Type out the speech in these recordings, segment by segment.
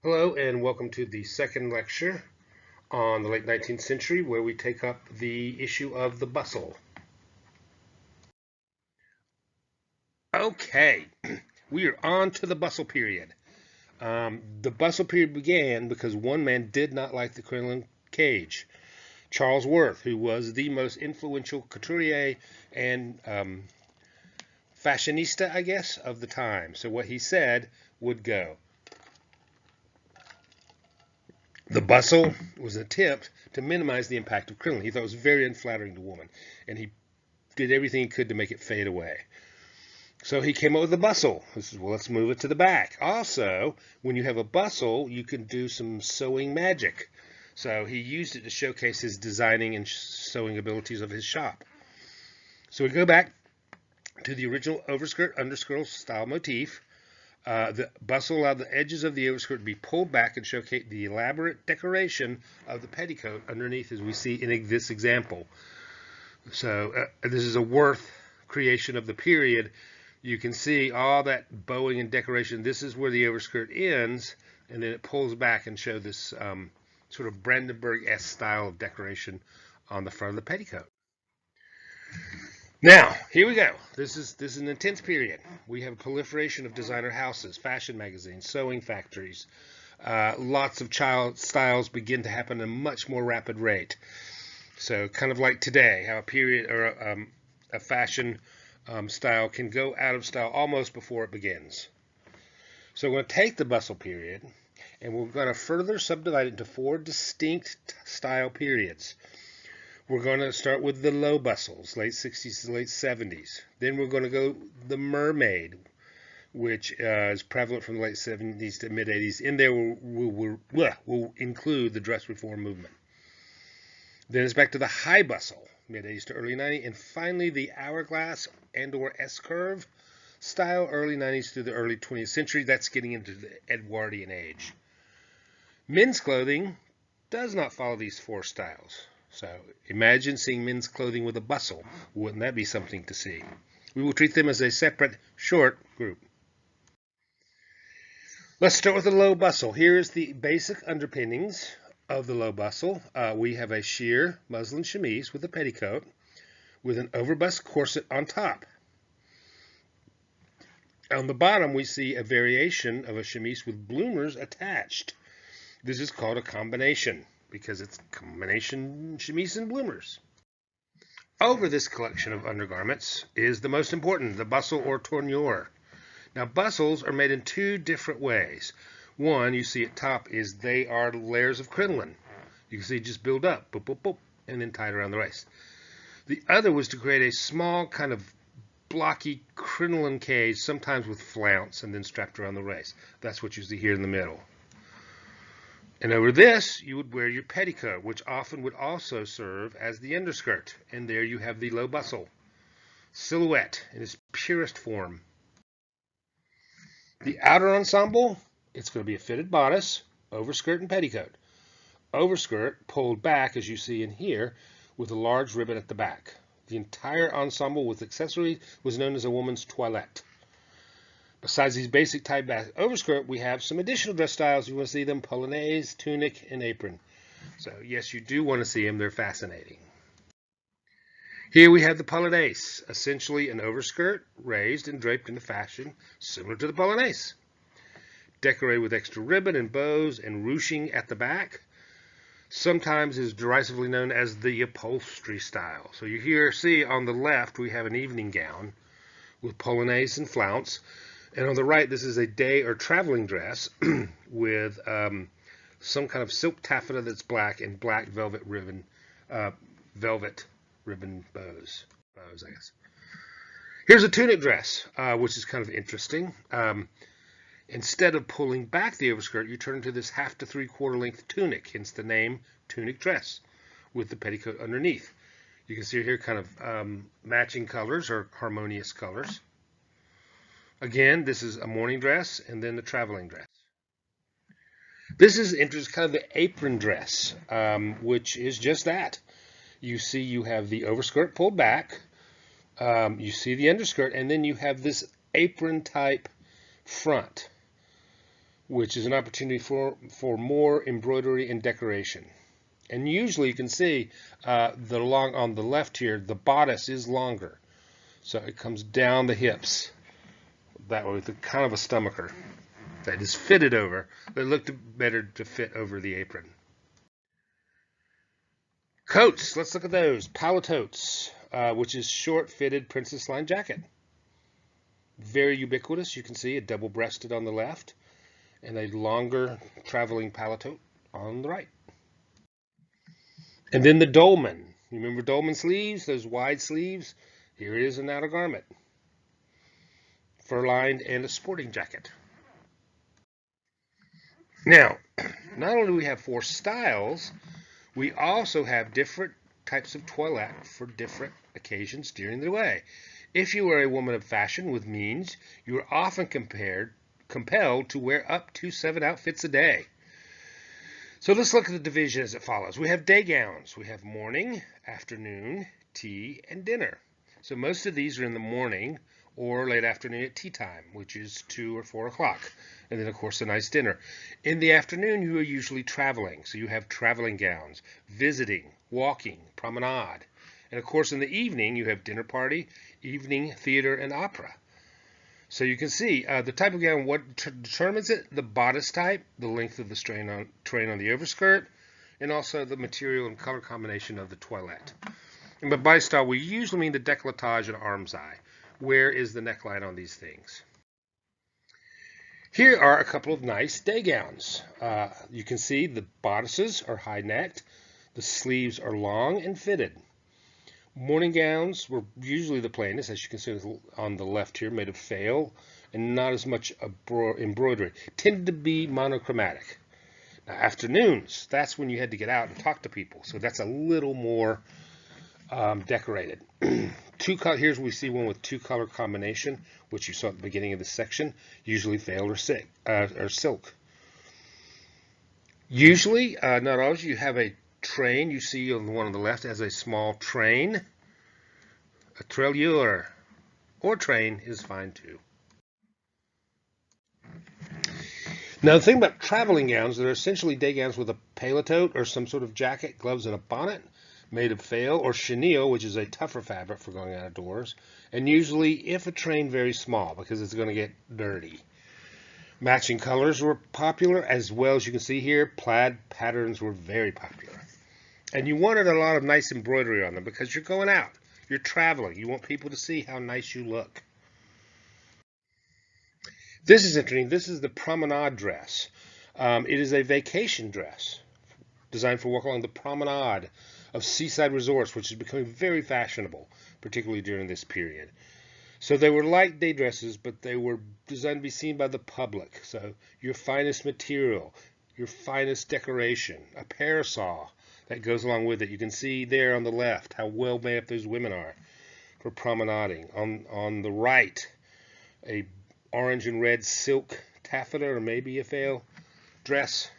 Hello and welcome to the second lecture on the late 19th century where we take up the issue of the bustle. Okay, we are on to the bustle period. The bustle period began because one man did not like the crinoline cage. Charles Worth, who was the most influential couturier and fashionista, I guess, of the time. So what he said would go. The bustle was an attempt to minimize the impact of crinoline. He thought it was very unflattering to women, and he did everything he could to make it fade away. So he came up with a bustle. He says, well, let's move it to the back. Also, when you have a bustle, you can do some sewing magic. So he used it to showcase his designing and sewing abilities of his shop. So we go back to the original overskirt underskirt style motif. The bustle allowed the edges of the overskirt to be pulled back and showcase the elaborate decoration of the petticoat underneath, as we see in this example. So this is a Worth creation of the period. You can see all that bowing and decoration. This is where the overskirt ends, and then it pulls back and show this sort of Brandenburg-esque style of decoration on the front of the petticoat. Now, here we go. This is an intense period. We have a proliferation of designer houses, fashion magazines, sewing factories. Lots of child styles begin to happen at a much more rapid rate. So, kind of like today, how a period or a fashion style can go out of style almost before it begins. So, we're going to take the bustle period and we're going to further subdivide it into four distinct style periods. We're going to start with the low bustles, late 60s to late 70s. Then we're going to go the mermaid, which is prevalent from the late 70s to mid 80s. In there, we'll include the dress reform movement. Then it's back to the high bustle, mid 80s to early 90s. And finally, the hourglass and/or S-curve style, early 90s through the early 20th century. That's getting into the Edwardian age. Men's clothing does not follow these four styles. So imagine seeing men's clothing with a bustle. Wouldn't that be something to see? We will treat them as a separate, short group. Let's start with the low bustle. Here is the basic underpinnings of the low bustle. We have a sheer muslin chemise with a petticoat with an overbust corset on top. On the bottom, we see a variation of a chemise with bloomers attached. This is called a combination, because it's combination chemise and bloomers. Over this collection of undergarments is the most important, the bustle or tournure. Now, bustles are made in two different ways. One, you see at top, is they are layers of crinoline. You can see just build up, boop, boop, boop, and then tied around the waist. The other was to create a small kind of blocky crinoline cage, sometimes with flounce, and then strapped around the waist. That's what you see here in the middle. And over this, you would wear your petticoat, which often would also serve as the underskirt. And there you have the low bustle silhouette in its purest form. The outer ensemble, it's going to be a fitted bodice, overskirt, and petticoat. Overskirt pulled back, as you see in here, with a large ribbon at the back. The entire ensemble with accessories was known as a woman's toilette. Besides these basic type overskirt, we have some additional dress styles. You want to see them: polonaise, tunic, and apron. So yes, you do want to see them. They're fascinating. Here we have the polonaise, essentially an overskirt raised and draped into fashion, similar to the polonaise. Decorated with extra ribbon and bows and ruching at the back. Sometimes is derisively known as the upholstery style. So you here see on the left we have an evening gown with polonaise and flounce. And on the right, this is a day or traveling dress with some kind of silk taffeta that's black and black velvet ribbon bows, I guess. Here's a tunic dress, which is kind of interesting. Instead of pulling back the overskirt, you turn into this half to 3/4 length tunic, hence the name tunic dress, with the petticoat underneath. You can see here kind of matching colors or harmonious colors. Again, this is a morning dress and then the traveling dress. This is interesting, kind of the apron dress, which is just that. You see you have the overskirt pulled back, you see the underskirt, and then you have this apron type front. which is an opportunity for more embroidery and decoration. And usually you can see on the left here, the bodice is longer. So it comes down the hips that way with a kind of a stomacher that is fitted over. It looked better to fit over the apron. Coats, let's look at those. Paletotes, which is short-fitted princess line jacket. Very ubiquitous. You can see it double-breasted on the left and a longer traveling paletote on the right. And then the dolman. You remember dolman sleeves, those wide sleeves? Here it is an outer garment. Fur-lined and a sporting jacket. Now, not only do we have 4 styles, we also have different types of toilette for different occasions during the day. If you are a woman of fashion with means, you are often compelled to wear up to 7 outfits a day. So let's look at the division as it follows. We have day gowns. We have morning, afternoon, tea, and dinner. So most of these are in the morning or late afternoon at tea time, which is 2 or 4 o'clock. And then, of course, a nice dinner. In the afternoon, you are usually traveling. So you have traveling gowns, visiting, walking, promenade. And, of course, in the evening, you have dinner party, evening theater, and opera. So you can see the type of gown, what determines it? The bodice type, the length of the train on the overskirt, and also the material and color combination of the toilette. And by body style, we usually mean the décolletage and armscye. Where is the neckline on these things? Here are a couple of nice day gowns. You can see the bodices are high-necked, the sleeves are long and fitted. Morning gowns were usually the plainest, as you can see on the left here, made of fail and not as much embroidery. Tended to be monochromatic. Now, afternoons, that's when you had to get out and talk to people, so that's a little more decorated. Here's we see one with 2-color combination, which you saw at the beginning of this section, usually fail or silk. Usually, not always, you have a train. You see on the one on the left has a small train. A treilleur or train is fine too. Now the thing about traveling gowns, they're essentially day gowns with a paletote or some sort of jacket, gloves, and a bonnet made of fail or chenille, which is a tougher fabric for going outdoors, and usually, if a train, very small because it's going to get dirty. Matching colors were popular, as well as you can see here, plaid patterns were very popular. And you wanted a lot of nice embroidery on them because you're going out, you're traveling, you want people to see how nice you look. This is interesting. This is the promenade dress. It is a vacation dress designed for walking along the promenade of seaside resorts, which is becoming very fashionable, particularly during this period. So they were like day dresses, but they were designed to be seen by the public. So your finest material, your finest decoration, a parasol that goes along with it. You can see there on the left how well made up those women are for promenading. On the right, a orange and red silk taffeta or maybe a fail dress.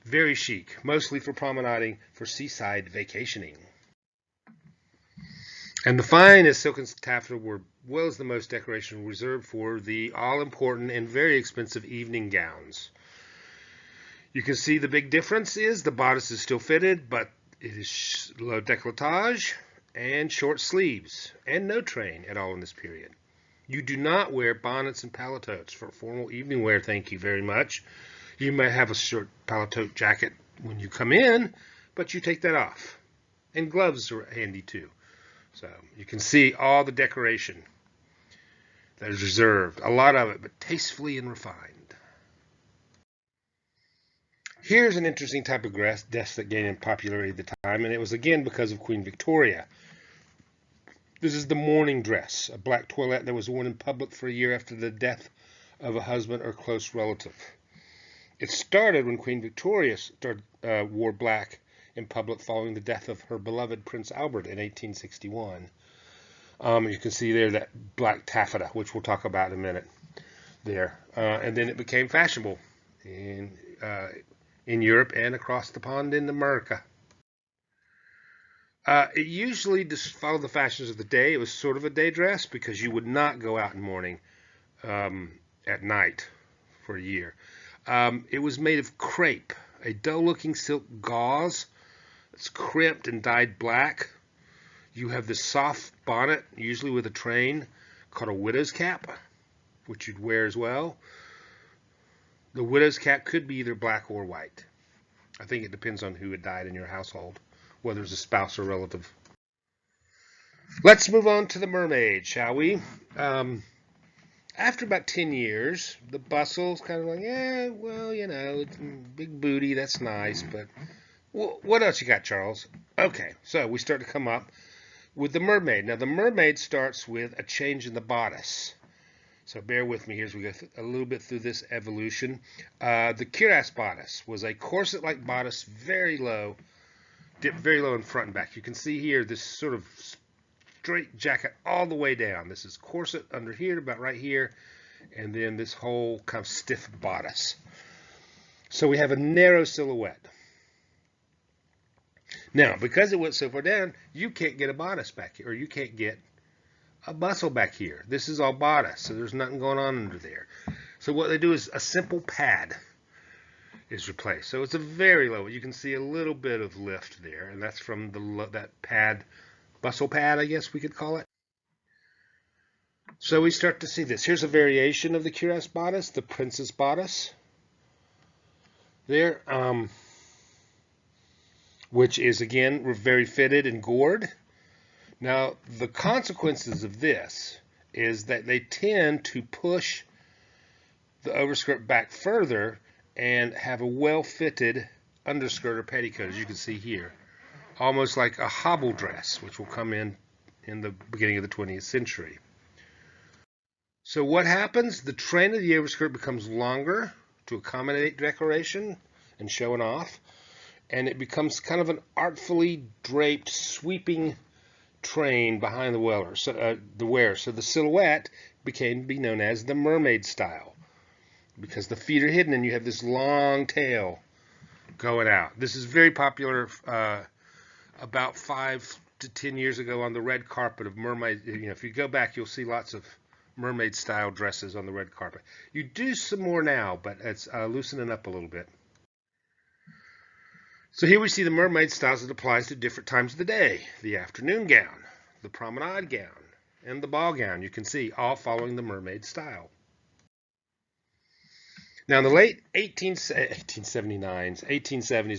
Very chic, mostly for promenading, for seaside vacationing. And the finest silk and taffeta were, well as the most decoration, reserved for the all-important and very expensive evening gowns. You can see the big difference is the bodice is still fitted, but it is low décolletage and short sleeves, and no train at all in this period. You do not wear bonnets and paletotes for formal evening wear, thank you very much. You may have a short paletote jacket when you come in, but you take that off. And gloves are handy too. So you can see all the decoration that is reserved, a lot of it, but tastefully and refined. Here's an interesting type of dress that gained in popularity at the time, and it was again because of Queen Victoria. This is the mourning dress, a black toilette that was worn in public for a year after the death of a husband or close relative. It started when Queen Victoria wore black in public following the death of her beloved Prince Albert in 1861. You can see there that black taffeta, which we'll talk about in a minute there. And then it became fashionable in Europe and across the pond in America. It usually just followed the fashions of the day. It was sort of a day dress because you would not go out in mourning at night for a year. It was made of crepe, a dull-looking silk gauze. It's crimped and dyed black. You have this soft bonnet, usually with a train, called a widow's cap, which you'd wear as well. The widow's cap could be either black or white. I think it depends on who had died in your household, whether it's a spouse or relative. Let's move on to the mermaid, shall we? After about 10 years, the bustle's kind of like, yeah, well, you know, big booty, that's nice, but what else you got, Charles? Okay, so we start to come up with the mermaid. Now, the mermaid starts with a change in the bodice. So bear with me here as we go a little bit through this evolution. The cuirass bodice was a corset-like bodice, very low, dipped very low in front and back. You can see here this sort of straight jacket all the way down. This is corset under here, about right here, and then this whole kind of stiff bodice. So we have a narrow silhouette. Now, because it went so far down, you can't get a bodice back here, or you can't get a bustle back here. This is all bodice, so there's nothing going on under there. So what they do is a simple pad is replaced. So it's a very low. You can see a little bit of lift there, and that's from that pad, bustle pad, I guess we could call it. So we start to see this. Here's a variation of the cuirass bodice, the princess bodice. There, which is again very fitted and gored. Now, the consequences of this is that they tend to push the overskirt back further and have a well-fitted underskirt or petticoat, as you can see here, almost like a hobble dress, which will come in the beginning of the 20th century. So what happens? The train of the overskirt becomes longer to accommodate decoration and showing off, and it becomes kind of an artfully draped, sweeping train behind the wearer. So the silhouette became to be known as the mermaid style, because the feet are hidden and you have this long tail going out. This is very popular about 5 to 10 years ago on the red carpet of mermaid. You know, if you go back, you'll see lots of mermaid style dresses on the red carpet. You do some more now, but it's loosening up a little bit. So here we see the mermaid styles that applies to different times of the day. The afternoon gown, the promenade gown, and the ball gown. You can see all following the mermaid style. Now in the late 1870s,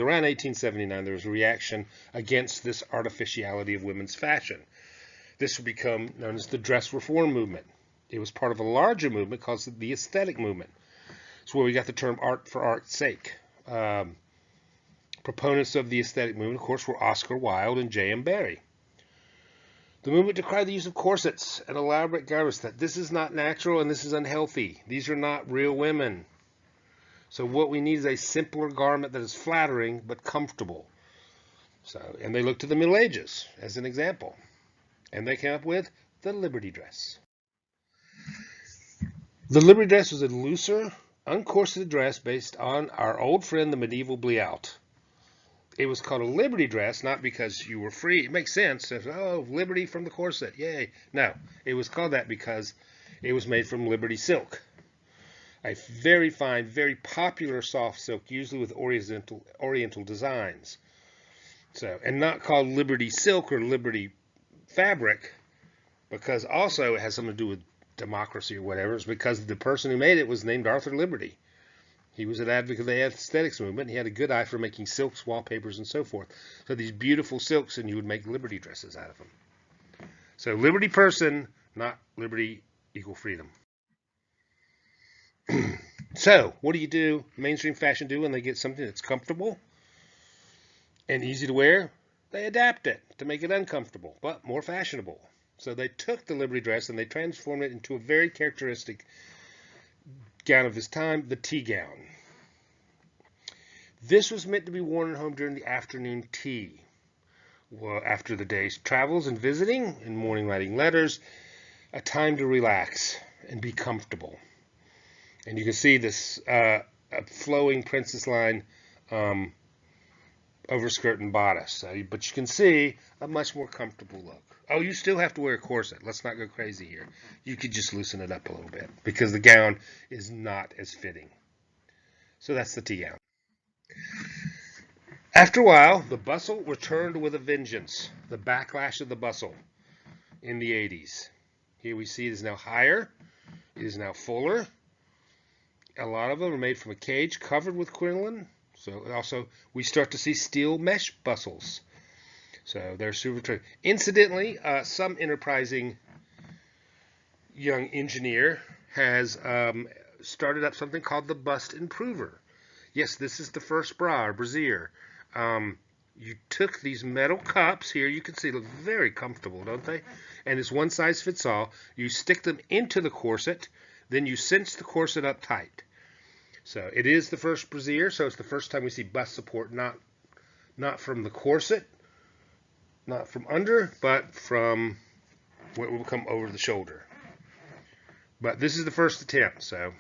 around 1879, there was a reaction against this artificiality of women's fashion. This would become known as the dress reform movement. It was part of a larger movement called the aesthetic movement. It's where we got the term art for art's sake. Proponents of the aesthetic movement, of course, were Oscar Wilde and J.M. Barrie. The movement decried the use of corsets and elaborate garments, that this is not natural and this is unhealthy. These are not real women. So what we need is a simpler garment that is flattering but comfortable. And they looked to the Middle Ages as an example. And they came up with the Liberty dress. The Liberty dress was a looser, uncorseted dress based on our old friend, the medieval bliout. It was called a Liberty dress, not because you were free. It makes sense. Oh, liberty from the corset, yay. No, it was called that because it was made from Liberty silk. A very fine, very popular soft silk, usually with oriental designs. And not called Liberty silk or Liberty fabric, because also it has something to do with democracy or whatever. It's because the person who made it was named Arthur Liberty. He was an advocate of the aesthetics movement. He had a good eye for making silks, wallpapers, and so forth. So these beautiful silks, and you would make Liberty dresses out of them. So Liberty person, not Liberty equal freedom. So what do mainstream fashion do when they get something that's comfortable and easy to wear? They adapt it to make it uncomfortable, but more fashionable. So they took the Liberty dress and they transformed it into a very characteristic gown of this time, the tea gown. This was meant to be worn at home during the afternoon tea. Well, after the day's travels and visiting and morning writing letters, a time to relax and be comfortable. And you can see this flowing princess line overskirt and bodice. But you can see a much more comfortable look. Oh, you still have to wear a corset. Let's not go crazy here. You could just loosen it up a little bit because the gown is not as fitting. So that's the tea gown. After a while, the bustle returned with a vengeance. The backlash of the bustle in the 80s. Here we see it is now higher. It is now fuller. A lot of them are made from a cage covered with crinoline. So also we start to see steel mesh bustles. So they're super. Incidentally, some enterprising young engineer has started up something called the Bust Improver. Yes, this is the first bra or brassiere. You took these metal cups here. You can see they look very comfortable, don't they? And it's one size fits all. You stick them into the corset, then you cinch the corset up tight. So it is the first brassiere. So it's the first time we see bust support, not from the corset, not from under, but from what will come over the shoulder. But this is the first attempt. So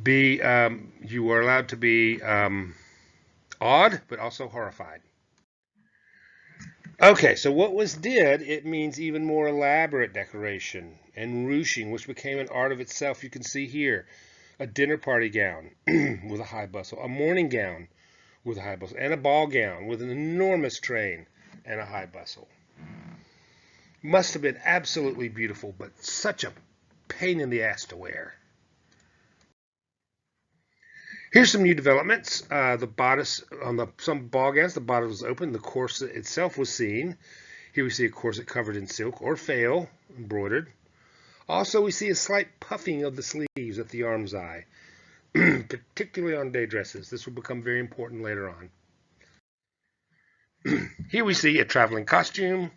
you are allowed to be awed, but also horrified. Okay, so what was did, it means even more elaborate decoration and ruching, which became an art of itself. You can see here a dinner party gown with a high bustle, a morning gown with a high bustle, and a ball gown with an enormous train and a high bustle. Must have been absolutely beautiful, but such a pain in the ass to wear. Here's some new developments. The bodice on some ball gowns, the bodice was open. The corset itself was seen. Here we see a corset covered in silk or fail, embroidered. Also, we see a slight puffing of the sleeves at the arm's eye, particularly on day dresses. This will become very important later on. Here we see a traveling costume,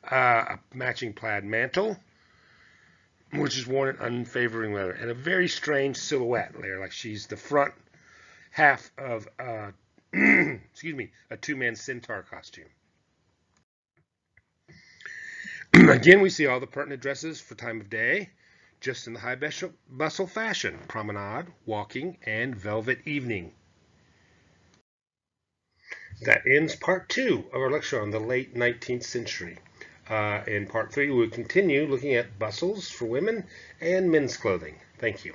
a matching plaid mantle, which is worn in unfavoring weather, and a very strange silhouette layer, like she's the front half of excuse me, a two-man centaur costume. Again, we see all the pertinent dresses for time of day, just in the high bustle fashion: promenade, walking, and velvet evening. That ends part 2 of our lecture on the late 19th century. In part 3, we'll continue looking at bustles for women and men's clothing. Thank you.